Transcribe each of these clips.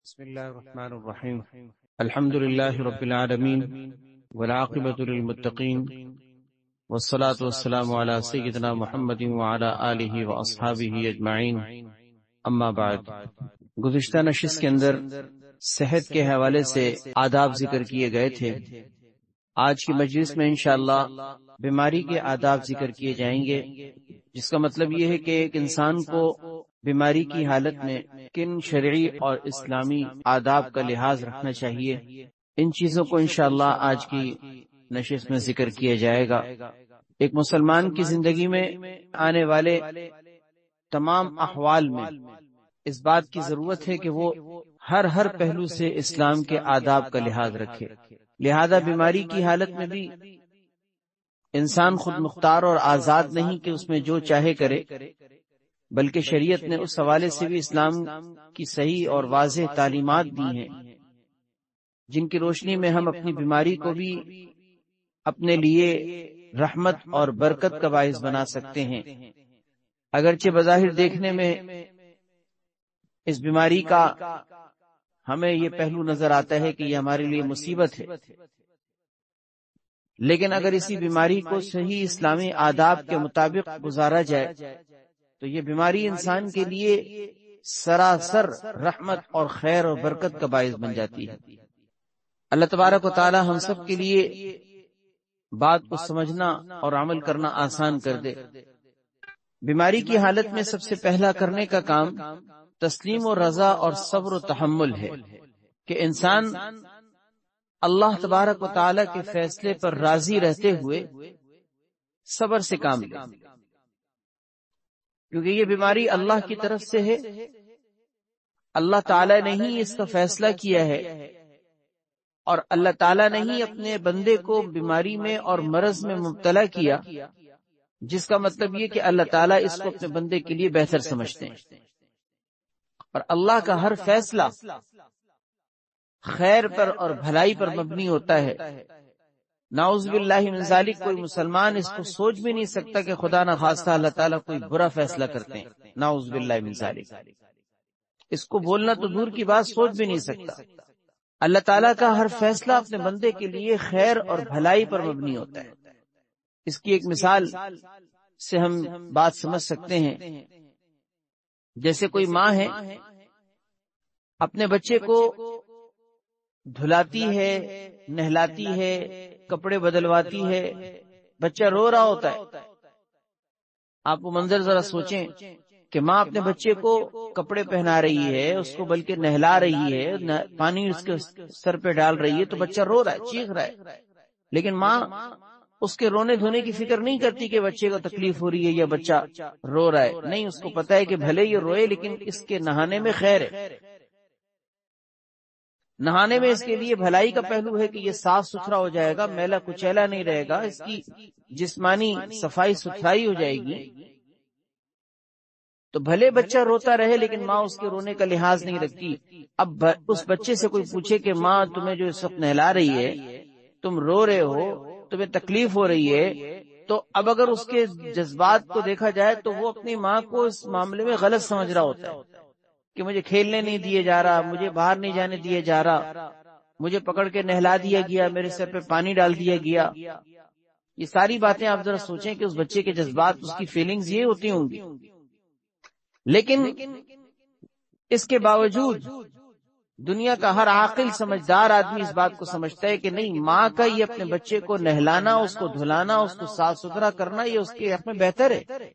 بسم الله الرحمن الرحيم. الحمد لله رب العالمين والعاقبة للمتقين والصلاة والسلام على سيدنا محمد وعلى آله وأصحابه أجمعين. اما بعد، گزشتہ نشست کے اندر صحت کے حوالے سے آداب ذکر کیے گئے تھے. آج کی مجلس میں انشاءاللہ بیماری کے آداب ذکر کیے جائیں گے، جس کا مطلب یہ ہے کہ ایک انسان کو بیماری کی حالت میں کن شرعی اور اسلامی آداب کا لحاظ رکھنا چاہیے. ان چیزوں کو انشاءاللہ آج کی نشست میں ذکر کیا جائے گا. ایک مسلمان کی زندگی میں آنے والے تمام احوال میں اس بات کی ضرورت ہے کہ وہ ہر پہلو سے اسلام کے آداب کا لحاظ رکھے. لہذا بیماری کی حالت میں بھی انسان خود مختار اور آزاد نہیں کہ اس میں جو چاہے کرے، بلکہ شریعت نے اس حوالے سے بھی اسلام کی صحیح اور واضح تعلیمات دی ہیں، جن کی روشنی میں ہم اپنی بیماری کو بھی اپنے لیے رحمت اور برکت کا باعث بنا سکتے ہیں. اگرچہ بظاہر دیکھنے میں اس بیماری کا ہمیں یہ پہلو نظر آتا ہے کہ یہ ہمارے لیے مصیبت ہے، لیکن اگر اسی بیماری کو صحیح اسلامی آداب کے مطابق گزارا جائے تو یہ بیماری انسان کے لیے سراسر رحمت اور خیر اور برکت کا باعث بن جاتی ہے. اللہ تبارک و تعالی ہم سب کے لیے بات کو سمجھنا اور عمل کرنا آسان کر دے. بیماری کی حالت میں سب سے پہلا کرنے کا کام تسلیم و رضا اور صبر و تحمل ہے کہ انسان اللہ تبارک و تعالی کے فیصلے پر راضی رہتے ہوئے صبر سے کام لے، کیونکہ یہ بیماری اللہ کی طرف سے ہے. اللہ تعالی نے ہی اس کا فیصلہ کیا ہے، اور اللہ تعالی نے ہی اپنے بندے کو بیماری میں اور مرض میں مبتلا کیا، جس کا مطلب یہ کہ اللہ تعالی اس کو اپنے بندے کے لیے بہتر سمجھتے ہیں. اور اللہ کا ہر فیصلہ خیر پر اور بھلائی پر مبنی ہوتا ہے. نعوذ باللہ من ذالک کوئی مسلمان اس کو سوچ بھی نہیں سکتا کہ خدا نہ خواستہ اللہ تعالیٰ کوئی برا فیصلہ کرتے ہیں. نعوذ باللہ من ذالک، اس کو بولنا تو دور کی بات، سوچ بھی نہیں سکتا. اللہ تعالیٰ کا ہر فیصلہ اپنے بندے کے لیے خیر اور بھلائی پر مبنی ہوتا ہے. اس کی ایک مثال سے ہم بات سمجھ سکتے ہیں. جیسے کوئی ماں ہے، اپنے بچے کو دھلاتی ہے، نہلاتی ہے، کپڑے بدلواتی ہے، بچہ رو رہا ہوتا ہے. آپ وہ منظر ذرا سوچیں کہ ماں اپنے بچے کو کپڑے پہنا رہی ہے، اس کو بلکہ نہلا رہی ہے، پانی اس کے سر پہ ڈال رہی ہے، تو بچہ رو رہا ہے، چیخ رہا ہے. لیکن ماں اس کے رونے دھونے کی فکر نہیں کرتی کہ بچے کو تکلیف ہو رہی ہے یا بچہ رو رہا ہے. نہیں، اس کو پتا ہے کہ بھلے یہ روئے لیکن اس کے نہانے میں خیر ہے، نہانے میں اس کے لیے بھلائی کا پہلو ہے کہ یہ صاف ستھرا ہو جائے گا، میلا کچیلا نہیں رہے گا، اس کی جسمانی صفائی ستھرائی ہو جائے گی. تو بھلے بچہ روتا رہے لیکن ماں اس کے رونے کا لحاظ نہیں رکھتی. اب اس بچے سے کوئی پوچھے کہ ماں تمہیں جو اس وقت نہلا رہی ہے، تم رو رہے ہو، تمہیں تکلیف ہو رہی ہے، تو اب اگر اس کے جذبات کو دیکھا جائے تو وہ اپنی ماں کو اس معاملے میں غلط سمجھ رہا ہوتا ہے کہ مجھے کھیلنے نہیں دیے جا رہا، مجھے باہر نہیں جانے دیے جا رہا، مجھے پکڑ کے نہلا دیا گیا، میرے سر پہ پانی ڈال دیا گیا. یہ ساری باتیں آپ ذرا سوچیں کہ اس بچے کے جذبات، اس کی فیلنگز یہ ہوتی ہوں گی. لیکن اس کے باوجود دنیا کا ہر عاقل سمجھدار آدمی اس بات کو سمجھتا ہے کہ نہیں، ماں کا یہ اپنے بچے کو نہلانا، اس کو دھلانا، اس کو صاف ستھرا کرنا، یہ اس کے حق میں بہتر ہے.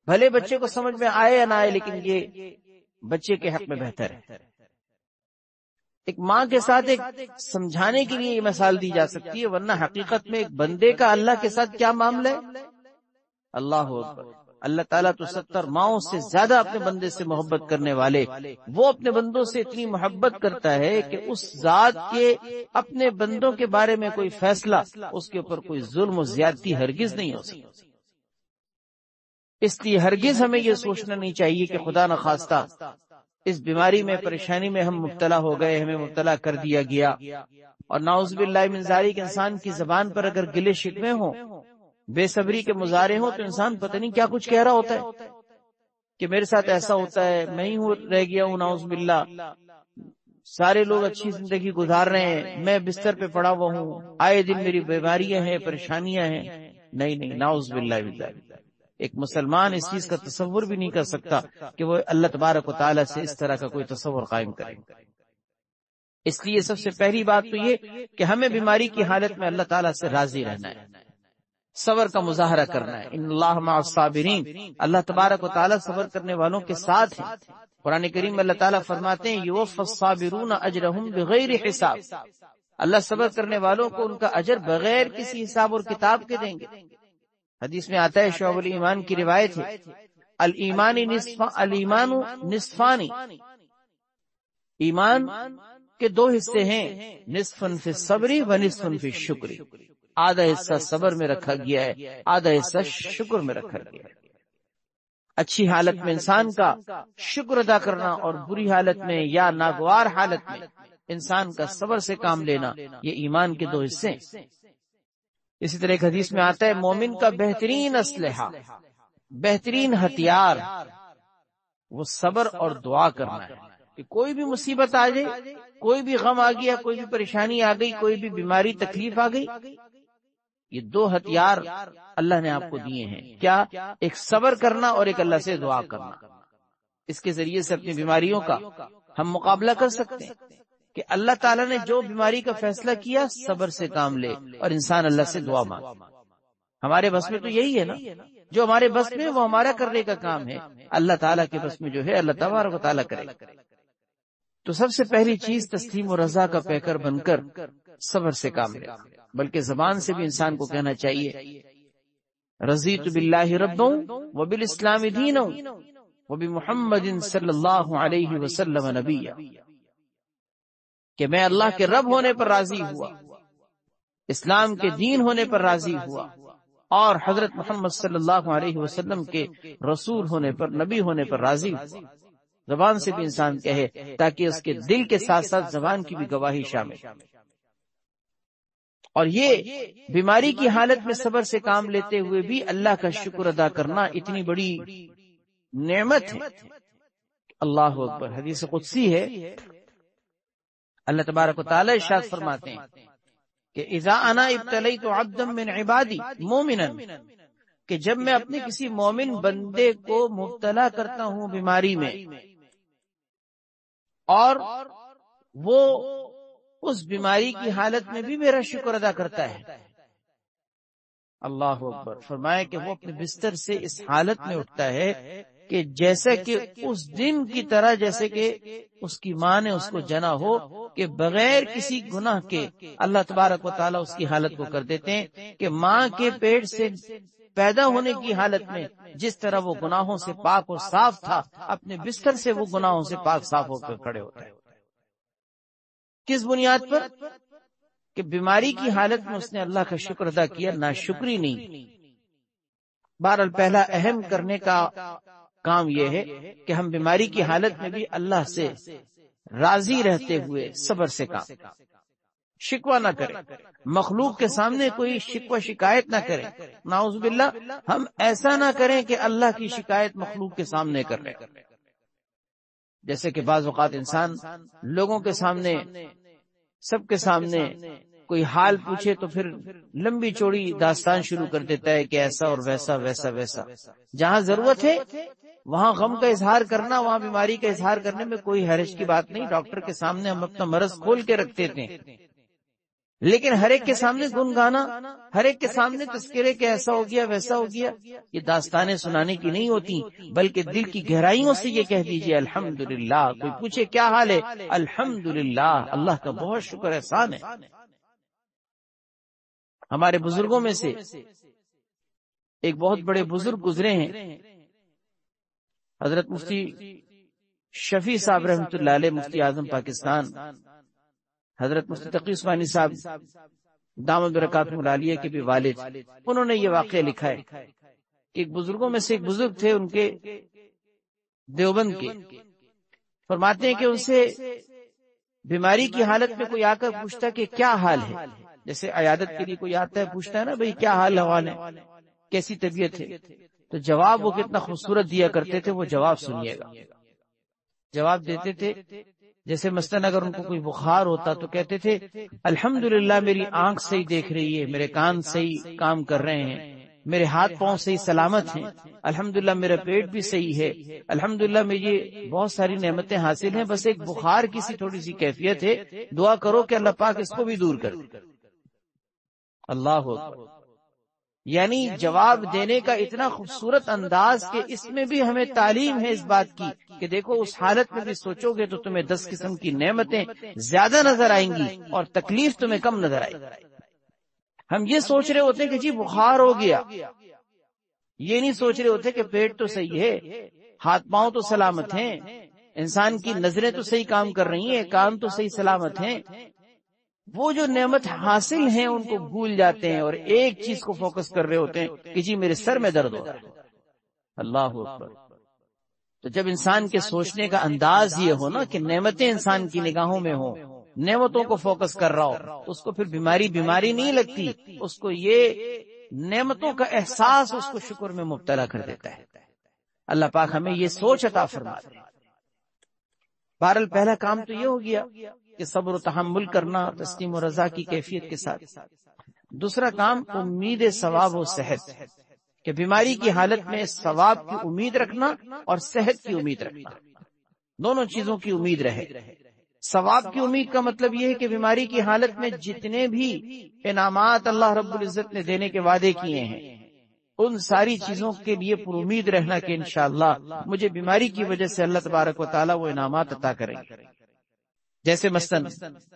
بھلے بچے کو سمجھ میں آئے یا نہ آئے لیکن یہ بچے کے حق میں بہتر ہے. ایک ماں کے ساتھ ایک سمجھانے کے لیے یہ مثال دی جا سکتی ہے، ورنہ حقیقت میں ایک بندے کا اللہ کے ساتھ کیا معاملہ ہے. اللہ اکبر. اللہ تعالیٰ تو 70 ماؤں سے زیادہ اپنے بندے سے محبت کرنے والے، وہ اپنے بندوں سے اتنی محبت کرتا ہے کہ اس ذات کے اپنے بندوں کے بارے میں کوئی فیصلہ، اس کے اوپر کوئی ظلم و زیادتی ہرگز نہیں ہو سکتی. اس لیے ہرگز ہمیں یہ سوچنا نہیں چاہیے کہ خدا نخواستہ اس بیماری میں، پریشانی میں ہم مبتلا ہو گئے، ہمیں مبتلا کر دیا گیا. اور نعوذ باللہ من ذالک انسان کی زبان پر اگر گلے شکوے ہوں، بے صبری کے مظاہرے ہوں، تو انسان پتہ نہیں کیا کچھ کہہ رہا ہوتا ہے کہ میرے ساتھ ایسا ہوتا ہے، میں ہی رہ گیا ہوں، نعوذ باللہ، سارے لوگ اچھی زندگی گزار رہے ہیں، میں بستر پہ پڑا ہوا ہوں، آئے دن میری بیماریاں ہیں، پریشانیاں ہیں. نہیں، نعوذ باللہ من ذلک. ایک مسلمان اس چیز کا تصور بھی نہیں کر سکتا کہ وہ اللہ تبارک و تعالیٰ سے اس طرح کا کوئی تصور قائم کرے. اس لیے سب سے پہلی بات تو یہ کہ ہمیں بیماری کی حالت میں اللہ تعالیٰ سے راضی رہنا ہے، صبر کا مظاہرہ کرنا ہے. ان اللہ مع الصابرین، اللہ تبارک و تعالیٰ صبر کرنے والوں کے ساتھ ہیں. قرآن کریم میں اللہ تعالیٰ فرماتے ہیں یوفی الصابرون اجرہم بغیر حساب، اللہ صبر کرنے والوں کو ان کا اجر بغیر کسی حساب اور کتاب کے دیں گے. حدیث میں آتا ہے، شعب الایمان کی روایت ہے، الایمان نصفانی، ایمان کے دو حصے ہیں، نصف فی الصبر و نصف فی الشکر. آدھا حصہ صبر میں رکھا گیا ہے، آدھا حصہ شکر میں رکھا گیا ہے. اچھی حالت میں انسان کا شکر ادا کرنا اور بری حالت میں یا ناگوار حالت میں انسان کا صبر سے کام لینا، یہ ایمان کے دو حصے ہیں. اسی طرح ایک حدیث میں آتا ہے مومن کا بہترین اسلحہ، بہترین ہتھیار وہ صبر اور دعا کرنا ہے. کہ کوئی بھی مصیبت آ جائے، کوئی بھی غم آ گیا، کوئی بھی پریشانی آ گئی، کوئی بھی بیماری تکلیف آ گئی، یہ دو ہتھیار اللہ نے آپ کو دیے ہیں. کیا؟ ایک صبر کرنا اور ایک اللہ سے دعا کرنا. اس کے ذریعے سے اپنی بیماریوں کا ہم مقابلہ کر سکتے ہیں کہ اللہ تعالیٰ نے جو بیماری کا فیصلہ کیا صبر سے کام لے اور انسان اللہ سے دعا مانگے. ہمارے بس میں تو یہی ہے نا، جو ہمارے بس میں وہ ہمارا کرنے کا کام ہے، اللہ تعالیٰ کے بس میں جو ہے اللہ تبارک و تعالیٰ کرے. تو سب سے پہلی چیز تسلیم و رضا کا پیکر بن کر صبر سے کام لے. بلکہ زبان سے بھی انسان کو کہنا چاہیے رضیت باللہ ربا وبالاسلام دینا وبمحمد صلی اللہ علیہ وسلم نبیا، کہ میں اللہ کے رب ہونے پر راضی ہوا، اسلام کے دین ہونے پر راضی ہوا، اور حضرت محمد صلی اللہ علیہ وسلم کے رسول ہونے پر، نبی ہونے پر راضی ہوا. زبان سے بھی انسان کہے تاکہ اس کے دل کے ساتھ ساتھ زبان کی بھی گواہی شامل. اور یہ بیماری کی حالت میں صبر سے کام لیتے ہوئے بھی اللہ کا شکر ادا کرنا اتنی بڑی نعمت ہے. اللہ اکبر. حدیث قدسی ہے، اللہ تبارک و تعالی ارشاد فرماتے ہیں کہ اذا انا ابتلیت عبدا من عبادی مومنا، کہ جب میں اپنے کسی مومن بندے کو مبتلا کرتا ہوں بیماری میں اور وہ اس بیماری کی حالت میں بھی میرا شکر ادا کرتا ہے. اللہ اکبر. فرمایا کہ وہ اپنے بستر سے اس حالت میں اٹھتا ہے کہ جیسے کہ اس دن کی طرح، جیسے کہ اس کی ماں نے اس کو جنا ہو، کہ بغیر کسی گناہ کے اللہ تبارک و تعالیٰ اس کی حالت کو کر دیتے ہیں کہ ماں کے پیٹ سے پیدا ہونے کی حالت میں جس طرح وہ گناہوں سے پاک اور صاف تھا، اپنے بستر سے وہ گناہوں سے پاک صاف ہو کر کھڑے ہوتا ہے. کس بنیاد پر؟ کہ بیماری کی حالت میں اس نے اللہ کا شکر ادا کیا، ناشکری نہیں. بہرحال پہلا اہم کرنے کا کام یہ ہے کہ ہم بیماری کی حالت میں بھی اللہ سے راضی رہتے ہوئے صبر سے کام، شکوہ نہ کریں، مخلوق کے سامنے کوئی شکوہ شکایت نہ کریں. نعوذ باللہ، ہم ایسا نہ کریں کہ اللہ کی شکایت مخلوق کے سامنے کر رہے. جیسے کہ بعض اوقات انسان لوگوں کے سامنے، سب کے سامنے کوئی حال پوچھے تو پھر لمبی چوڑی داستان شروع کر دیتا ہے کہ ایسا اور ویسا ویسا ویسا. جہاں ضرورت ہے وہاں غم کا اظہار کرنا، وہاں بیماری کا اظہار کرنے میں کوئی حرج کی بات نہیں. ڈاکٹر کے سامنے ہم اپنا مرض کھول کے رکھتے تھے، لیکن ہر ایک کے سامنے گنگانا، ہر ایک کے سامنے تذکرے کہ ایسا ہو گیا ویسا ہو گیا، یہ داستانیں سنانے کی نہیں ہوتی، بلکہ دل کی گہرائیوں سے یہ کہہ دیجئے الحمدللہ. کوئی پوچھے کیا حال ہے؟ الحمدللہ، اللہ کا بہت شکر احسان ہے. ہمارے بزرگوں میں سے ایک بہت بڑے بزرگ گزرے ہیں، حضرت مفتی شفیع صاحب رحمۃ اللہ علیہ، مفتی اعظم پاکستان، حضرت مفتی تقی عثمانی صاحب دامت برکاتہم العالیہ کے بھی والد. انہوں نے یہ واقعہ لکھا ہے کہ ایک بزرگوں میں سے ایک بزرگ تھے ان کے دیوبند کے. فرماتے ہیں کہ ان سے بیماری کی حالت میں کوئی آ کر پوچھتا کہ کیا حال ہے، جیسے عیادت کے لیے کوئی آتا ہے پوچھتا ہے نا بھئی کیا حال حوال ہے، کیسی طبیعت ہے، تو جواب وہ کتنا خوبصورت دیا کرتے تھے. وہ جواب سنیے گا. جواب دیتے تھے جیسے مثلاً اگر ان کو کوئی بخار ہوتا تو کہتے تھے الحمدللہ میری آنکھ صحیح دیکھ رہی ہے، میرے کان صحیح کام کر رہے ہیں، میرے ہاتھ پاؤں صحیح سلامت ہیں، الحمدللہ میرا پیٹ بھی صحیح ہے، الحمدللہ مجھے بہت ساری نعمتیں حاصل ہیں، بس ایک بخار کی سی تھوڑی سی کیفیت ہے، دعا کرو کہ اللہ پاک اس کو بھی دور کر دے۔ اللہ اکبر۔ یعنی جواب دینے کا اتنا خوبصورت انداز کہ اس میں بھی ہمیں تعلیم ہے اس بات کی کہ دیکھو اس حالت میں بھی سوچو گے تو تمہیں 10 قسم کی نعمتیں زیادہ نظر آئیں گی اور تکلیف تمہیں کم نظر آئے گی۔ ہم یہ سوچ رہے ہوتے ہیں کہ جی بخار ہو گیا، یہ نہیں سوچ رہے ہوتے کہ پیٹ تو صحیح ہے، ہاتھ پاؤں تو سلامت ہیں، انسان کی نظریں تو صحیح کام کر رہی ہیں، کان تو صحیح سلامت ہیں۔ وہ جو نعمت حاصل ہیں ان کو بھول جاتے ہیں اور ایک چیز کو فوکس کر رہے ہوتے ہیں کہ جی میرے سر میں درد ہو رہا ہے۔ اللہ اکبر۔ تو جب انسان کے سوچنے کا انداز یہ ہو نا کہ نعمتیں انسان کی نگاہوں میں ہوں، نعمتوں کو فوکس کر رہا ہو، تو اس کو پھر بیماری نہیں لگتی، اس کو یہ نعمتوں کا احساس اس کو شکر میں مبتلا کر دیتا ہے۔ اللہ پاک ہمیں یہ سوچ عطا فرمائے۔ بہرحال پہلا کام تو یہ ہو گیا کہ صبر و تحمل کرنا تسلیم و رضا کی کیفیت کے ساتھ۔ دوسرا کام امید ثواب و صحت، کہ بیماری کی حالت میں ثواب کی امید رکھنا اور صحت کی امید رکھنا، دونوں چیزوں کی امید رہے۔ ثواب کی امید کا مطلب یہ ہے کہ بیماری کی حالت میں جتنے بھی انعامات اللہ رب العزت نے دینے کے وعدے کیے ہیں ان ساری چیزوں کے لیے پر امید رہنا کہ انشاءاللہ مجھے بیماری کی وجہ سے اللہ تبارک و تعالیٰ وہ انعامات عطا کریں گے۔ جیسے مثلاً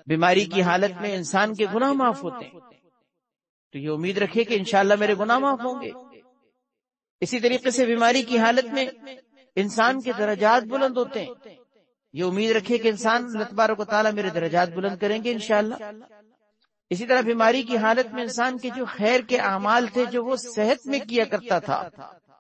بیماری کی حالت میں انسان کے گناہ معاف ہوتے ہیں تو یہ امید رکھے کہ انشاءاللہ میرے گناہ معاف ہوں گے۔ اسی طریقے سے بیماری کی حالت میں انسان کے درجات بلند ہوتے ہیں، یہ امید رکھے کہ انسان اللہ تبارک و تعالیٰ میرے درجات بلند کریں گے انشاءاللہ۔ اسی طرح بیماری کی حالت میں انسان کے جو خیر کے اعمال تھے جو وہ صحت میں کیا کرتا تھا،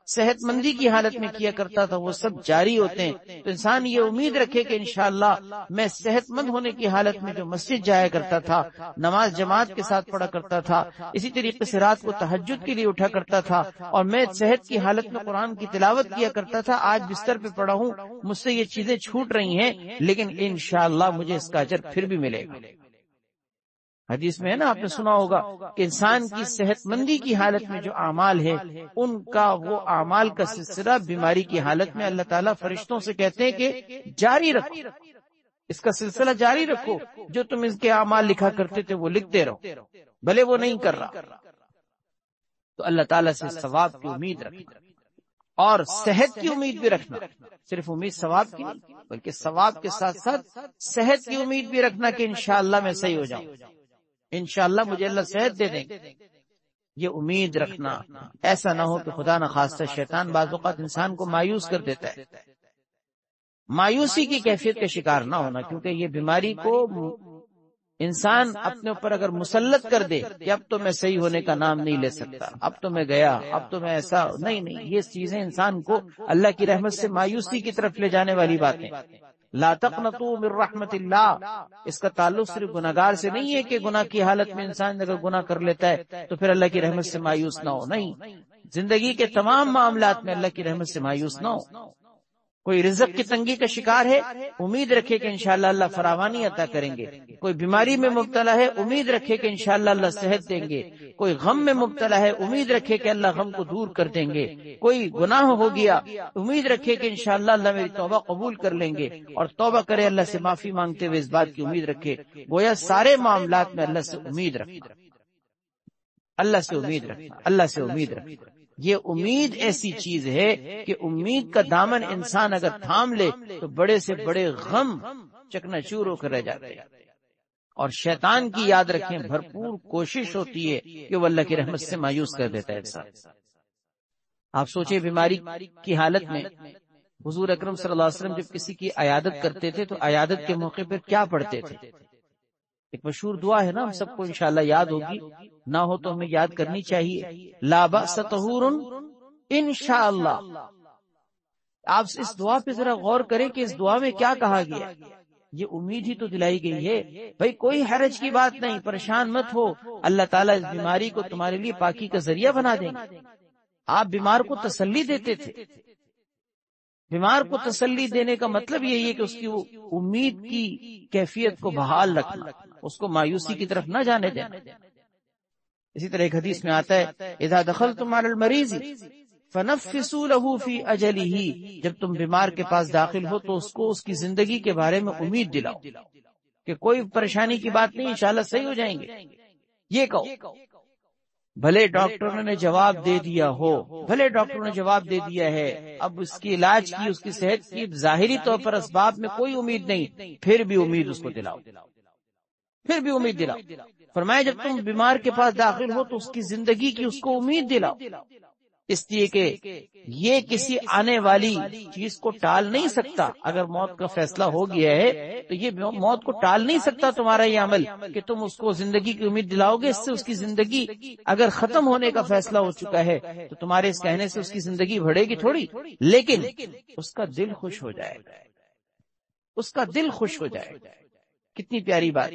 صحت مندی کی حالت میں کیا کرتا تھا، وہ سب جاری ہوتے ہیں، تو انسان یہ امید رکھے کہ انشاءاللہ میں صحت مند ہونے کی حالت میں جو مسجد جایا کرتا تھا، نماز جماعت کے ساتھ پڑھا کرتا تھا، اسی طریقے سے رات کو تہجد کے لیے اٹھا کرتا تھا، اور میں صحت کی حالت میں قرآن کی تلاوت کیا کرتا تھا، آج بستر پہ پڑا ہوں، مجھ سے یہ چیزیں چھوٹ رہی ہیں، لیکن انشاءاللہ مجھے اس کا اجر پھر بھی ملے گا۔ حدیث میں ہے نا، آپ نے سنا ہوگا کہ انسان کی صحت مندی کی حالت میں جو اعمال ہے ان کا وہ اعمال کا سلسلہ بیماری کی حالت میں اللہ تعالیٰ فرشتوں سے کہتے ہیں کہ جاری رکھو، اس کا سلسلہ جاری رکھو، جو تم اس کے اعمال لکھا کرتے تھے وہ لکھتے رہو، بھلے وہ نہیں کر رہا۔ تو اللہ تعالیٰ سے ثواب کی امید رکھنا اور صحت کی امید بھی رکھنا، صرف امید ثواب کی نہیں بلکہ ثواب کے ساتھ ساتھ صحت کی امید بھی رکھنا کہ انشاءاللہ میں صحیح ہو جاؤں، انشاءاللہ مجھے اللہ صحت دے دیں گے، یہ امید رکھنا۔ ایسا نہ ہو کہ خدا نخواستہ شیطان بعض اوقات انسان کو مایوس کر دیتا ہے، مایوسی کی کیفیت کا شکار نہ ہونا، کیونکہ یہ بیماری کو انسان اپنے اوپر اگر مسلط کر دے کہ اب تو میں صحیح ہونے کا نام نہیں لے سکتا، اب تو میں گیا، اب تو میں ایسا نہیں، یہ چیزیں انسان کو اللہ کی رحمت سے مایوسی کی طرف لے جانے والی باتیں۔ لا تقنطوا من رحمت اللہ، اس کا تعلق صرف گناہگار سے نہیں ہے کہ گناہ کی حالت میں انسان اگر گناہ کر لیتا ہے تو پھر اللہ کی رحمت سے مایوس نہ ہو، نہیں، زندگی کے تمام معاملات میں اللہ کی رحمت سے مایوس نہ ہو۔ کوئی رزق کی تنگی کا شکار ہے، امید رکھے کہ انشاءاللہ اللہ فراوانی عطا کریں گے۔ کوئی بیماری میں مبتلا ہے، امید رکھے کہ انشاءاللہ اللہ صحت دیں گے۔ کوئی غم میں مبتلا ہے، امید رکھے کہ اللہ غم کو دور کر دیں گے۔ کوئی گناہ ہو گیا، امید رکھے کہ انشاءاللہ اللہ میری توبہ قبول کر لیں گے، اور توبہ کرے اللہ سے معافی مانگتے ہوئے اس بات کی امید رکھے۔ گویا سارے معاملات میں اللہ سے امید رکھنا، اللہ سے امید رکھنا، اللہ سے امید رکھنا۔ یہ امید ایسی چیز ہے کہ امید کا دامن انسان اگر تھام لے تو بڑے سے بڑے غم چکنا چور ہو کر رہ جاتے ہیں۔ اور شیطان کی یاد رکھیں بھرپور کوشش ہوتی ہے کہ وہ اللہ کی رحمت سے مایوس کر دیتا ہے انسان۔ آپ سوچیں بیماری کی حالت میں حضور اکرم صلی اللہ علیہ وسلم جب کسی کی عیادت کرتے تھے تو عیادت کے موقع پر کیا پڑھتے تھے؟ ایک مشہور دعا ہے نا، ہم سب کو انشاءاللہ یاد ہوگی، نہ ہو تو ہمیں یاد کرنی چاہیے، لا بأس طہور انشاءاللہ۔ آپ اس دعا پہ ذرا غور کریں کہ اس دعا میں کیا کہا گیا، یہ امید ہی تو دلائی گئی ہے، بھئی کوئی حرج کی بات نہیں، پریشان مت ہو، اللہ تعالیٰ اس بیماری کو تمہارے لیے پاکی کا ذریعہ بنا دیں گے۔ آپ بیمار کو تسلی دیتے تھے، بیمار کو تسلی دینے کا مطلب یہی ہے کہ اس کی وہ امید کی کیفیت کو بحال رکھنا، اس کو مایوسی کی طرف نہ جانے دینا۔ اسی طرح ایک حدیث میں آتا ہے اذا دخلتم علی المریض فنفسوا له فی اجلہ، جب تم بیمار کے پاس داخل ہو تو اس کو اس کی زندگی کے بارے میں امید دلاؤ کہ کوئی پریشانی کی بات نہیں، انشاءاللہ صحیح ہو جائیں گے۔ یہ کہو، بھلے ڈاکٹروں نے جواب دے دیا ہو، بھلے ڈاکٹروں نے جواب دے دیا ہے، اب اس کی علاج کی، اس کی صحت کی ظاہری طور پر اسباب میں کوئی امید نہیں، پھر بھی امید اس کو دلاؤ، پھر بھی امید دلاؤ۔ فرمایا جب تم بیمار کے پاس داخل ہو تو اس کی زندگی کی اس کو امید دلاؤ، اس لیے کہ یہ کسی آنے والی چیز کو ٹال نہیں سکتا۔ اگر موت کا فیصلہ ہو گیا ہے تو یہ موت کو ٹال نہیں سکتا تمہارا یہ عمل کہ تم اس کو زندگی کی امید دلاؤ گے۔ اس سے اس کی زندگی اگر ختم ہونے کا فیصلہ ہو چکا ہے تو تمہارے اس کہنے سے اس کی زندگی بڑھے گی تھوڑی، لیکن اس کا دل خوش ہو جائے گا، اس کا دل خوش ہو جائے گا۔ کتنی پیاری بات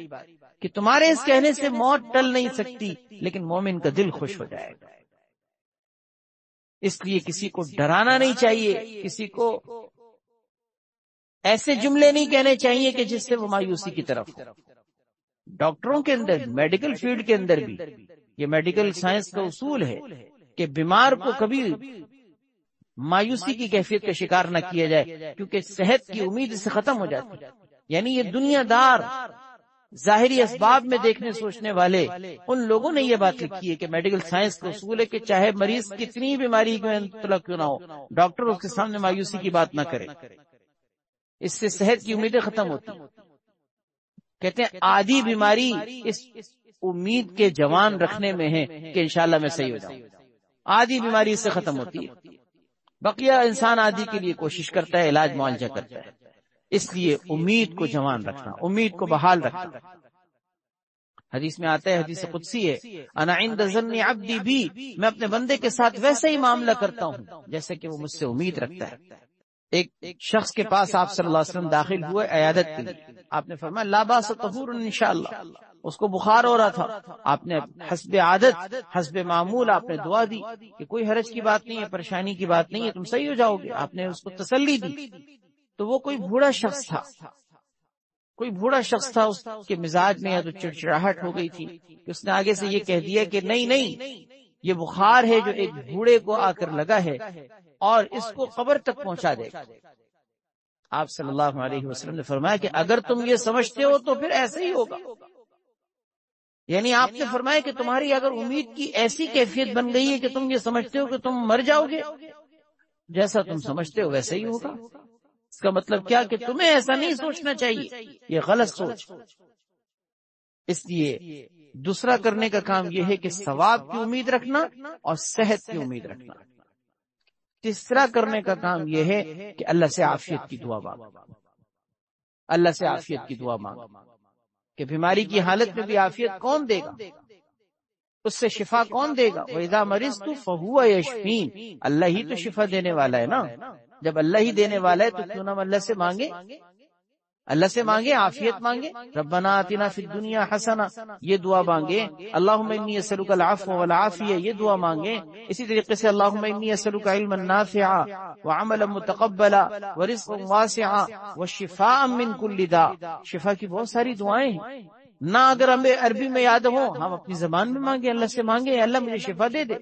کہ تمہارے اس کہنے سے موت ٹل نہیں سکتی، لیکن مومن کا دل خوش ہو جائے گا۔ اس لیے کسی کو ڈرانا نہیں چاہیے، کسی کو ایسے جملے نہیں کہنے چاہیے کہ جس سے وہ مایوسی کی طرف ہو۔ ڈاکٹروں کے اندر، میڈیکل فیلڈ کے اندر بھی یہ میڈیکل سائنس کا اصول ہے کہ بیمار کو کبھی مایوسی کی کیفیت کا شکار نہ کیا جائے، کیونکہ صحت کی امید سے ختم ہو جاتی ہے۔ یعنی یہ دنیا دار ظاہری اسباب میں دیکھنے سوچنے والے ان لوگوں نے یہ بات لکھی ہے کہ میڈیکل سائنس کا اصول ہے کہ چاہے مریض کتنی بیماری میں مبتلا کیوں نہ ہو، ڈاکٹر اس کے سامنے مایوسی کی بات نہ کرے، اس سے صحت کی امیدیں ختم ہوتی۔ کہتے ہیں آدھی بیماری اس امید کے جوان رکھنے میں ہے کہ انشاءاللہ میں صحیح ہو جاؤں، آدھی بیماری اس سے ختم ہوتی ہے۔ بقیہ انسان آدھی کے لیے کوشش کرتا ہے، علاج معالجہ کرتا ہے۔ اس لیے امید کو جوان رکھنا، امید کو بحال رکھنا۔ حدیث میں آتا ہے، حدیث قدسی ہے، انا عند ظن عبدی بی، میں اپنے بندے کے ساتھ ویسا ہی معاملہ کرتا ہوں جیسے کہ وہ مجھ سے امید رکھتا ہے۔ ایک شخص کے پاس آپ صلی اللہ علیہ وسلم داخل ہوئے عیادت کے لیے، آپ نے فرمایا لا باس طہور انشاءاللہ، اس کو بخار ہو رہا تھا، آپ نے حسب عادت، حسب معمول آپ نے دعا دی کہ کوئی حرج کی بات نہیں ہے، پریشانی کی بات نہیں ہے، تم صحیح ہو جاؤ گے، آپ نے اس کو تسلی دی۔ تو وہ کوئی بوڑھا شخص تھا، کوئی بوڑھا شخص تھا، اس کے مزاج میں یا تو چڑچڑاہٹ ہو گئی تھی کہ اس نے آگے سے یہ کہہ دیا کہ نہیں نہیں، یہ بخار ہے جو ایک بوڑھے کو آ کر لگا ہے اور اس کو قبر تک پہنچا دے گا۔ آپ صلی اللہ علیہ وسلم نے فرمایا کہ اگر تم یہ سمجھتے ہو تو پھر ایسے ہی ہوگا۔ یعنی آپ نے فرمایا کہ تمہاری اگر امید کی ایسی کیفیت بن گئی ہے کہ تم یہ سمجھتے ہو کہ تم مر جاؤ گے، جیسا تم سمجھتے ہو ویسا ہی ہوگا۔ اس کا مطلب کیا کہ تمہیں ایسا نہیں سوچنا چاہیے، یہ غلط سوچ۔ اس لیے دوسرا کرنے کا کام یہ ہے کہ ثواب کی امید رکھنا اور صحت کی امید رکھنا۔ تیسرا کرنے کا کام یہ ہے کہ اللہ سے عافیت کی دعا مانگو، اللہ سے عافیت کی دعا مانگو کہ بیماری کی حالت میں بھی عافیت کون دے گا، اس سے شفا کون دے گا؟ وَإِذَا مَرِضْتُ فَهُوَ يَشْفِينِ، اللہ ہی تو شفا دینے والا ہے نا۔ جب اللہ ہی دینے والا ہے تو کیوں نہ ہم اللہ سے مانگے، اللہ سے مانگے، عافیت مانگے۔ ربنا آتنا فی الدنیا حسنہ، یہ دعا مانگے۔ اللہم انی اسألک العفو والعافیہ، یہ دعا مانگے۔ اسی طریقے سے اللہم انی اسألک علما نافعا وعملا متقبلا ورزقا واسعا وشفاء من کل داء۔ شفا کی بہت ساری دعائیں ہیں، نہ اگر ہمیں عربی میں یاد ہو ہم اپنی زبان میں مانگے، اللہ سے مانگے اللہ مجھے شفا دے دے۔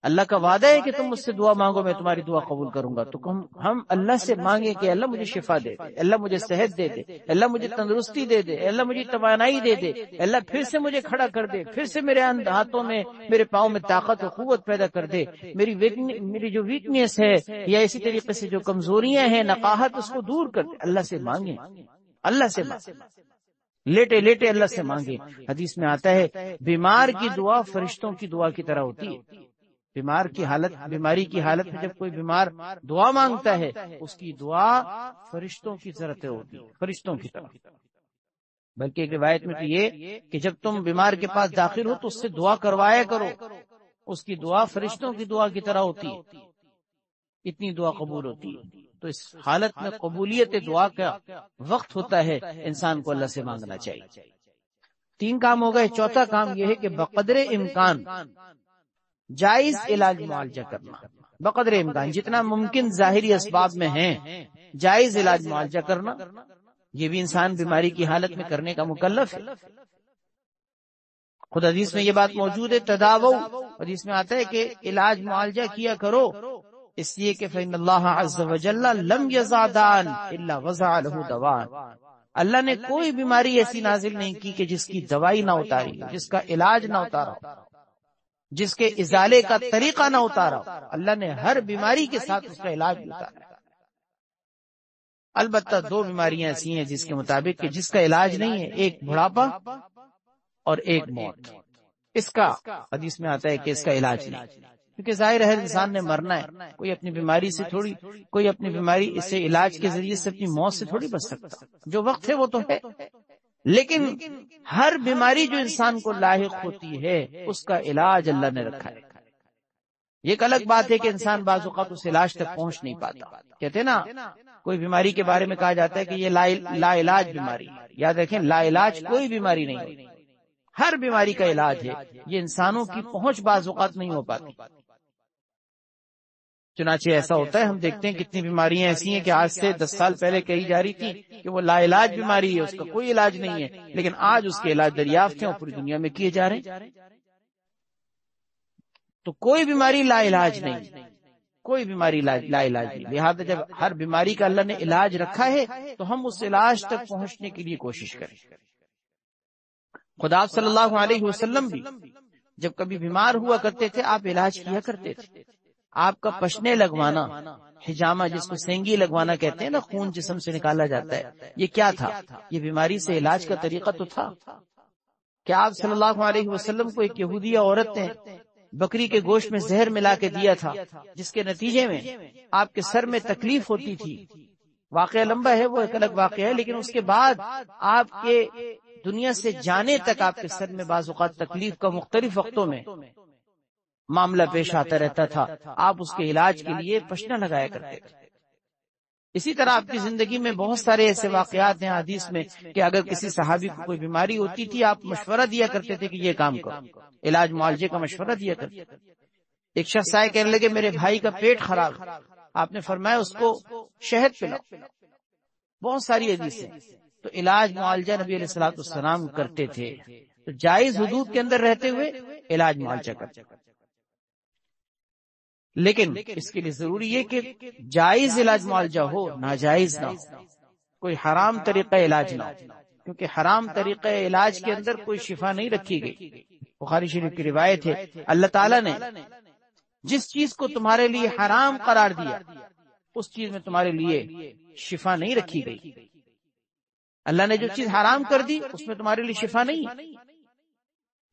اللہ کا وعدہ ہے کہ تم مجھ سے دعا مانگو میں تمہاری دعا قبول کروں گا، تو ہم اللہ سے مانگیں کہ اللہ مجھے شفا دے دے، اللہ مجھے صحت دے دے، اللہ مجھے تندرستی دے دے، اللہ مجھے توانائی دے دے، اللہ پھر سے مجھے کھڑا کر دے، پھر سے میرے ہاتھوں میں، میرے پاؤں میں طاقت و قوت پیدا کر دے، میری جو ویکنیس ہے یا اسی طریقے سے جو کمزوریاں ہیں، نقاہت، اس کو دور کر دے۔ اللہ سے مانگیں، اللہ سے مانگیں، لیٹے لیٹے اللہ سے مانگے۔ حدیث میں آتا ہے بیمار کی دعا فرشتوں کی دعا کی طرح ہوتی ہے۔ بیماری کی حالت میں جب کوئی بیمار دعا مانگتا ہے اس کی دعا فرشتوں کی طرح ہوتی ہے، فرشتوں کی طرح۔ بلکہ ایک روایت میں تو یہ کہ جب تم بیمار کے پاس داخل ہو تو اس سے دعا کروایا کرو، اس کی دعا فرشتوں کی دعا کی طرح ہوتی ہے، اتنی دعا قبول ہوتی ہے۔ تو اس حالت میں قبولیت دعا کا وقت ہوتا ہے، انسان کو اللہ سے مانگنا چاہیے۔ 3 کام ہو گئے۔ چوتھا کام یہ ہے کہ بقدر امکان جائز علاج معالجہ کرنا، بقدر امکان جتنا ممکن ظاہری اسباب میں ہیں جائز علاج معالجہ کرنا، یہ بھی انسان بیماری کی حالت میں کرنے کا مکلف ہے۔ خود حدیث میں یہ بات موجود ہے، تداوو، حدیث میں آتا ہے کہ علاج معالجہ کیا کرو، اس لیے کہ فإن اللہ عز وجل لم یضع داء الا وضع له دواء، اللہ نے کوئی بیماری ایسی نازل نہیں کی کہ جس کی دوائی نہ اتاری ہو، جس کا علاج نہ اتارا ہو، جس کے ازالے کا طریقہ نہ اتارا ہو، اللہ نے ہر بیماری کے ساتھ اس کا علاج بھی اتارا ہے۔ البتہ دو بیماریاں ایسی ہیں جس کے مطابق کہ جس کا علاج نہیں ہے، ایک بڑھاپا اور ایک موت، اس کا حدیث میں آتا ہے کہ اس کا علاج نہیں، کیونکہ ظاہر ہے انسان نے مرنا ہے، کوئی اپنی بیماری سے تھوڑی، کوئی اپنی بیماری اس سے علاج کے ذریعے سے اپنی موت سے تھوڑی بچ سکتا، جو وقت ہے وہ تو ہے، لیکن ہر بیماری جو انسان کو لاحق ہوتی ہے اس کا علاج اللہ نے رکھا ہے۔ یہ ایک الگ بات ہے کہ انسان بعض اوقات اس علاج تک پہنچ نہیں پاتا، کہتے نا کوئی بیماری کے بارے میں کہا جاتا ہے کہ یہ لا علاج بیماری، یاد رکھیں لا علاج کوئی بیماری نہیں ہوتی، ہر بیماری کا علاج ہے، یہ انسانوں کی پہنچ بعض اوقات نہیں ہو پاتی۔ چنانچہ ایسا ہوتا ہے، ہم دیکھتے ہیں کتنی بیماریاں ایسی ہیں کہ آج سے 10 سال پہلے کہی جا رہی تھی کہ وہ لا علاج بیماری ہے، اس کا کوئی علاج نہیں ہے، لیکن آج اس کے علاج دریافت ہیں اور پوری دنیا میں کیے جا رہے ہیں۔ تو کوئی بیماری لا علاج نہیں، کوئی بیماری لا علاج نہیں، لہذا جب ہر بیماری کا اللہ نے علاج رکھا ہے تو ہم اس علاج تک پہنچنے کے لیے کوشش کریں۔ خدا آپ صلی اللہ علیہ وسلم بھی جب کبھی بیمار ہوا کرتے تھے آپ علاج کیا کرتے تھے۔ آپ کا پشنے لگوانا، حجامہ جس کو سینگی لگوانا کہتے ہیں نا، خون جسم سے نکالا جاتا ہے، یہ کیا تھا؟ یہ بیماری سے علاج کا طریقہ تو تھا۔ کیا آپ صلی اللہ علیہ وسلم کو ایک یہودیہ عورت نے بکری کے گوشت میں زہر ملا کے دیا تھا، جس کے نتیجے میں آپ کے سر میں تکلیف ہوتی تھی؟ واقعہ لمبا ہے، وہ ایک الگ واقعہ ہے، لیکن اس کے بعد آپ کے دنیا سے جانے تک آپ کے سر میں بعض اوقات تکلیف کا مختلف وقتوں میں معاملہ پیش آتا رہتا تھا، آپ اس کے علاج کے لیے پشنا لگایا کرتے تھے۔ اسی طرح آپ کی زندگی میں بہت سارے ایسے واقعات ہیں حدیث میں کہ اگر کسی صحابی کو کوئی بیماری ہوتی تھی آپ مشورہ دیا کرتے تھے کہ یہ کام کرو، علاج معالجے کا مشورہ دیا کرتے تھے۔ ایک شخص آئے کہنے لگے میرے بھائی کا پیٹ خراب، آپ نے فرمایا اس کو شہد پلاؤ، بہت ساری حدیثیں۔ تو علاج معالجہ نبی علیہ الصلوۃ والسلام کرتے تھے، تو جائز حدود کے اندر رہتے ہوئے علاج معالجہ کرتے تھے، لیکن اس کے لیے ضروری ہے کہ جائز علاج معالجہ ہو، ناجائز نہ ہو، کوئی حرام طریقہ علاج نہ ہو، کیونکہ حرام طریقہ علاج کے اندر کوئی شفا نہیں رکھی گئی۔ بخاری شریف کی روایت ہے اللہ تعالیٰ نے جس چیز کو تمہارے لیے حرام قرار دیا اس چیز میں تمہارے لیے شفا نہیں رکھی گئی۔ اللہ نے جو چیز حرام کر دی اس میں تمہارے لیے شفا نہیں ہے۔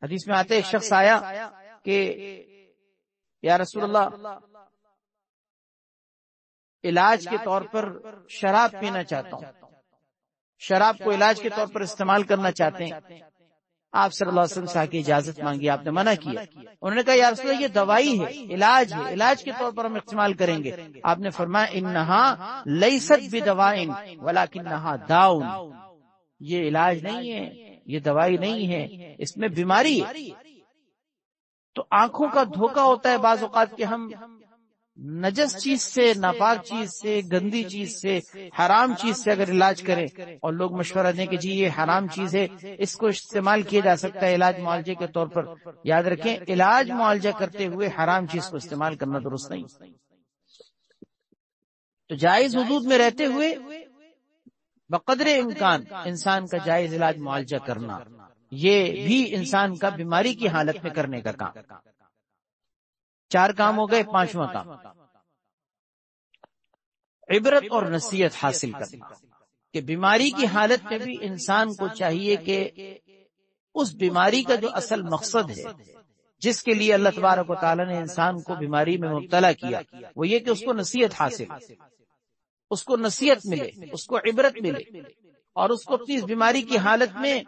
حدیث میں آتے ایک شخص آیا کہ یا رسول اللہ علاج کے طور پر شراب پینا چاہتا ہوں، شراب کو علاج کے طور پر استعمال کرنا چاہتے ہیں۔ آپ صلی اللہ علیہ وسلم سے کی اجازت مانگی، آپ نے منع کیا۔ انہوں نے کہا یا رسول اللہ یہ دوائی ہے، علاج ہے، علاج کے طور پر ہم استعمال کریں گے۔ آپ نے فرمایا انہا لیست بدوائن ولکنہا داؤن، یہ علاج نہیں ہے، یہ دوائی نہیں ہے، اس میں بیماری ہے۔ تو آنکھوں کا دھوکہ ہوتا ہے بعض اوقات کہ ہم نجس چیز سے، ناپاک چیز سے، گندی چیز سے، حرام چیز سے اگر علاج کریں اور لوگ مشورہ دیں کہ جی یہ حرام چیز ہے اس کو استعمال کیا جا سکتا ہے علاج معالجے کے طور پر، یاد رکھیں علاج معالجہ کرتے ہوئے حرام چیز کو استعمال کرنا درست نہیں۔ تو جائز حدود میں رہتے ہوئے بقدر امکان انسان کا جائز علاج معالجہ کرنا، یہ بھی انسان کا بیماری کی حالت میں کرنے کا کام۔ 4 کام ہو گئے، 5واں کام عبرت اور نصیحت حاصل کرنا، کہ بیماری کی حالت میں بھی انسان کو چاہیے کہ اس بیماری کا جو اصل مقصد ہے جس کے لیے اللہ تبارک و تعالی نے انسان کو بیماری میں مبتلا کیا، وہ یہ کہ اس کو نصیحت حاصل، اس کو نصیحت ملے، اس کو عبرت ملے، اور اس کو اپنی اس بیماری کی حالت میں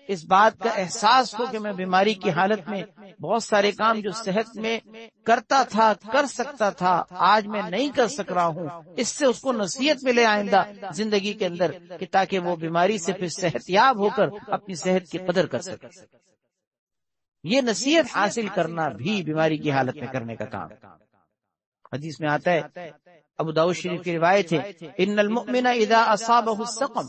اس بات کا احساس ہو کہ میں بیماری کی حالت میں بہت سارے کام جو صحت میں کرتا تھا، کر سکتا تھا، آج میں نہیں کر سک رہا ہوں، اس سے اس کو نصیحت ملے آئندہ زندگی کے اندر، کہ تاکہ وہ بیماری سے پھر صحت یاب ہو کر اپنی صحت کی قدر کر سکے۔ یہ نصیحت حاصل کرنا بھی بیماری کی حالت میں کرنے کا کام۔ حدیث میں آتا ہے، ابو داؤد شریف کی روایت ہے، ان المؤمن اذا اصابہ السقم،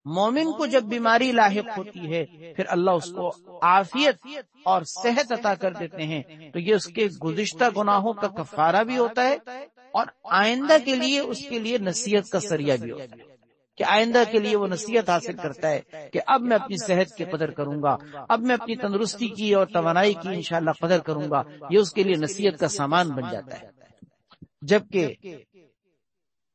مومن کو جب بیماری لاحق ہوتی ہے پھر اللہ اس کو عافیت اور صحت عطا کر دیتے ہیں، تو یہ اس کے گزشتہ گناہوں کا کفارہ بھی ہوتا ہے اور آئندہ کے لیے اس کے لیے نصیحت کا ذریعہ بھی ہوتا ہے، کہ آئندہ کے لیے وہ نصیحت حاصل کرتا ہے کہ اب میں اپنی صحت کی قدر کروں گا، اب میں اپنی تندرستی کی اور توانائی کی انشاءاللہ قدر کروں گا، یہ اس کے لیے نصیحت کا سامان بن جاتا ہے۔ جبکہ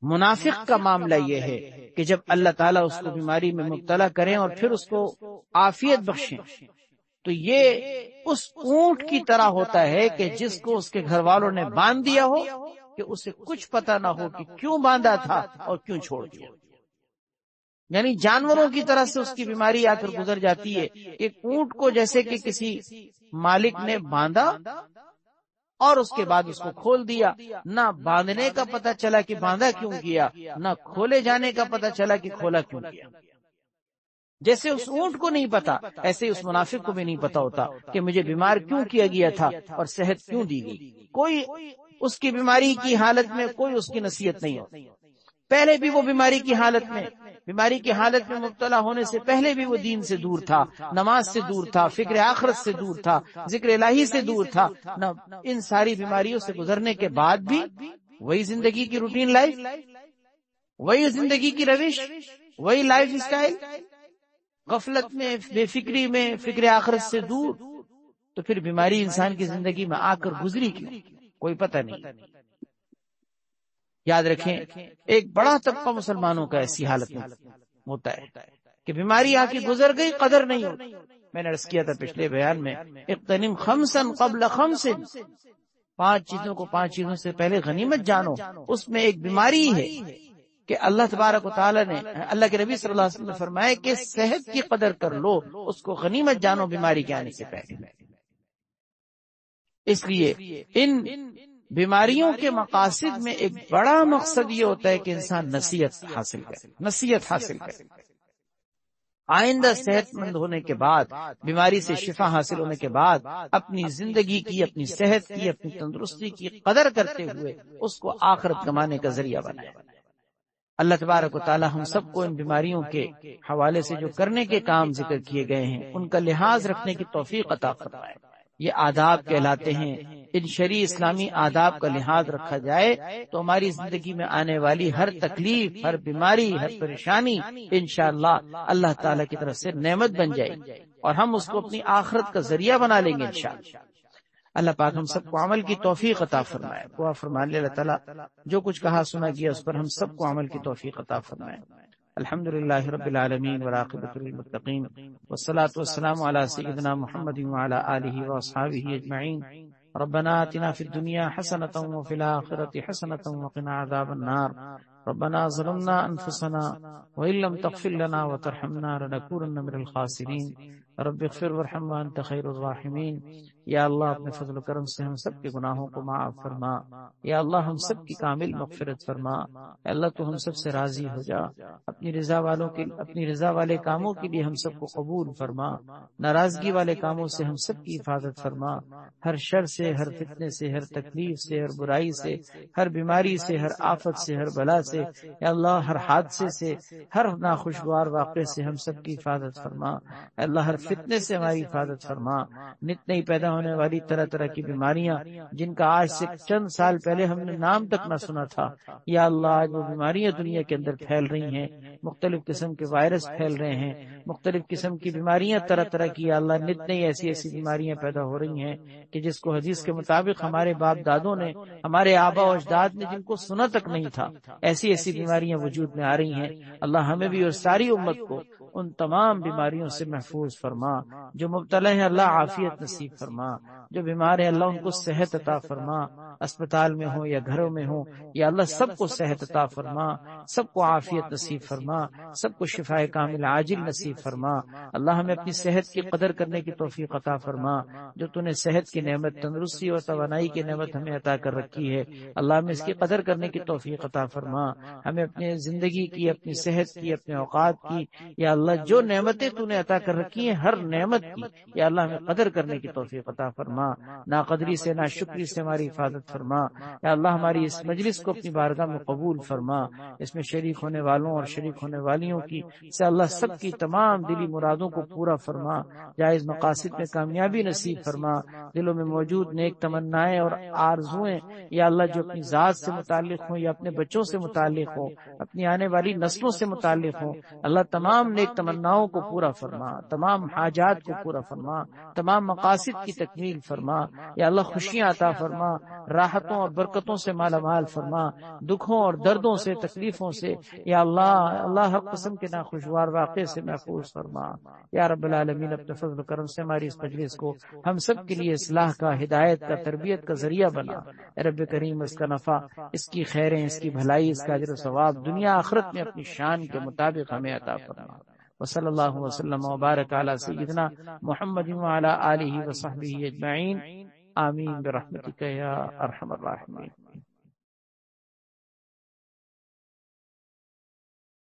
منافق کا معاملہ یہ ہے کہ جب اللہ تعالیٰ اس کو بیماری میں مبتلا کریں اور پھر اس کو عافیت بخشیں، تو یہ اس اونٹ کی طرح ہوتا ہے کہ جس کو اس کے گھر والوں نے باندھ دیا ہو کہ اسے کچھ پتہ نہ ہو کہ کیوں باندھا تھا اور کیوں چھوڑ دیا، یعنی جانوروں کی طرح سے اس کی بیماری آ کر گزر جاتی ہے۔ ایک اونٹ کو جیسے کہ کسی مالک نے باندھا اور اس کے بعد اس کو کھول دیا، نہ باندھنے کا پتہ چلا کہ باندھا کیوں کیا، نہ کھولے جانے کا پتہ چلا کہ کھولا کیوں کیا۔ جیسے اس اونٹ کو نہیں پتا، ایسے اس منافق کو بھی نہیں پتا ہوتا کہ مجھے بیمار کیوں کیا گیا تھا اور صحت کیوں دی گئی۔ کوئی اس کی بیماری کی حالت میں کوئی اس کی نصیحت نہیں ہوتی، پہلے بھی وہ بیماری کی حالت میں مبتلا ہونے سے پہلے بھی وہ دین سے دور تھا، نماز سے دور تھا، فکر آخرت سے دور تھا، ذکر الہی سے دور تھا، نہ ان ساری بیماریوں سے گزرنے کے بعد بھی وہی زندگی کی روٹین لائف، وہی زندگی کی روش، وہی لائف اسٹائل، غفلت میں، بے فکری میں، فکر آخرت سے دور، تو پھر بیماری انسان کی زندگی میں آ کر گزری کیوں، کوئی پتہ نہیں۔ یاد رکھیں، ایک بڑا طبقہ مسلمانوں کا ایسی حالت میں ہوتا ہے کہ بیماری آ کے گزر گئی، قدر نہیں ہوتی۔ میں نے عرض کیا تھا پچھلے بیان میں، اغتنم خمسا قبل خمس، 5 چیزوں کو 5 چیزوں سے پہلے غنیمت جانو۔ اس میں ایک بیماری ہے کہ اللہ تبارک و تعالی نے، اللہ کے نبی صلی اللہ علیہ وسلم نے فرمایا کہ صحت کی قدر کر لو، اس کو غنیمت جانو بیماری کے آنے سے پہلے۔ اس لیے ان بیماریوں کے مقاصد میں ایک بڑا مقصد یہ ہوتا ہے کہ انسان نصیحت حاصل کرے، آئندہ صحت مند ہونے کے بعد، بیماری سے شفا حاصل ہونے کے بعد، اپنی زندگی کی، اپنی صحت کی، اپنی تندرستی کی قدر کرتے ہوئے اس کو آخرت کمانے کا ذریعہ بنائے۔ اللہ تبارک و تعالی ہم سب کو ان بیماریوں کے حوالے سے جو کرنے کے کام ذکر کیے گئے ہیں ان کا لحاظ رکھنے کی توفیق عطا فرمائے۔ یہ آداب کہلاتے ہیں، ان شرعی اسلامی آداب کا لحاظ رکھا جائے تو ہماری زندگی میں آنے والی ہر تکلیف، ہر بیماری، ہر پریشانی انشاءاللہ اللہ تعالیٰ کی طرف سے نعمت بن جائے گی اور ہم اس کو اپنی آخرت کا ذریعہ بنا لیں گے انشاءاللہ۔ اللہ پاک ہم سب کو عمل کی توفیق عطا فرمائے۔ دعا فرمائے اللہ تعالیٰ جو کچھ کہا سنا گیا اس پر ہم سب کو عمل کی توفیق عطا فرمائے۔ الحمدللہ رب العالمین والعاقبۃ للمتقین والصلاة والسلام علی سیدنا محمد وعلی آلہ واصحابہ اجمعین۔ ربنا آتنا فی الدنیا حسنۃ وفی الآخرۃ حسنۃ وقنا عذاب النار۔ ربنا ظلمنا انفسنا وان لم تغفر لنا وترحمنا لنکونن من الخاسرین۔ رب اغفر وارحم وانت خیر الراحمین۔ یا اللہ اپنے فضل و کرم سے ہم سب کے گناہوں کو معاف فرما، یا اللہ ہم سب کی کامل مغفرت فرما، یا اللہ تو ہم سب سے راضی ہو جا، اپنی رضا والے کاموں کے لیے ہم سب کو قبول فرما، ناراضگی والے کاموں سے ہم سب کی حفاظت فرما، ہر شر سے، ہر فتنے سے، ہر تکلیف سے، ہر برائی سے، ہر بیماری سے، ہر آفت سے، ہر بلا سے، یا اللہ ہر حادثے سے، ہر ناخوشگوار واقعے سے ہم سب کی حفاظت فرما، یا اللہ ہر فتنے سے ہماری حفاظت فرما۔ نت نئی پیدا ہونے والی طرح طرح کی بیماریاں جن کا آج سے چند سال پہلے ہم نے نام تک نہ سنا تھا، یا اللہ آج وہ بیماریاں دنیا کے اندر پھیل رہی ہیں، مختلف قسم کے وائرس پھیل رہے ہیں، مختلف قسم کی بیماریاں طرح طرح کی، یا اللہ نت نئی ایسی بیماریاں پیدا ہو رہی ہیں کہ جس کو حدیث کے مطابق ہمارے باپ دادوں نے، ہمارے آبا و اجداد نے جن کو سنا تک نہیں تھا، ایسی بیماریاں وجود میں آ رہی ہیں۔ اللہ ہمیں بھی اور ساری امت کو ان تمام بیماریوں سے محفوظ فرما۔ جو مبتلا ہے اللہ عافیت نصیب فرما، جو بیمار ہے اللہ ان کو صحت عطا فرما، اسپتال میں ہو یا گھروں میں ہو، یا اللہ سب کو صحت عطا فرما، سب کو عافیت نصیب فرما، سب کو شفاء کامل عاجل نصیب فرما۔ اللہ ہمیں اپنی صحت کی قدر کرنے کی توفیق عطا فرما، جو تو نے صحت کی نعمت، تندرستی اور توانائی کی نعمت ہمیں عطا کر رکھی ہے، اللہ ہمیں اس کی قدر کرنے کی توفیق عطا فرما۔ ہمیں اپنی زندگی کی، اپنی صحت کی، اپنے اوقات کی یا اللہ جو نعمتیں تو نے عطا کر رکھی ہیں ہر نعمت کی یا اللہ ہمیں قدر کرنے کی توفیق عطا فرما، نا قدری سے نا شکری سے ہماری حفاظت فرما یا اللہ ہماری اس مجلس کو اپنی بارگاہ میں قبول فرما، اس میں شریک ہونے والوں اور شریک ہونے والیوں کی سے اللہ سب کی تمام دلی مرادوں کو پورا فرما، جائز مقاصد میں کامیابی نصیب فرما، دلوں میں موجود نیک تمنائیں اور آرزویں یا اللہ جو اپنی ذات سے متعلق ہوں یا اپنے بچوں سے متعلق ہوں، اپنی آنے والی نسلوں سے متعلق ہوں، اللہ تمام نیک تمناؤں کو پورا فرما، تمام حاجات کو پورا فرما، تمام مقاصد کی تکمیل فرما یا اللہ خوشیاں عطا فرما، راحتوں اور برکتوں سے مالا مال فرما، دکھوں اور دردوں سے تکلیفوں سے یا اللہ ہر قسم کے ناخوشگوار واقعے سے محفوظ فرما یا رب العالمین، اپنے فضل و کرم سے ہماری اس مجلس کو ہم سب کے لیے اصلاح کا، ہدایت کا، تربیت کا ذریعہ بنا اے رب کریم، اس کا نفع، اس کی خیریں، اس کی بھلائی، اس کا اجر و ثواب دنیا آخرت میں اپنی شان کے مطابق ہمیں عطا فرما، وصلی اللہ وسلم وبارک علی سیدنا محمد وعلی آلہ وصحبہ اجمعین، آمین برحمتک یا ارحم الراحمین۔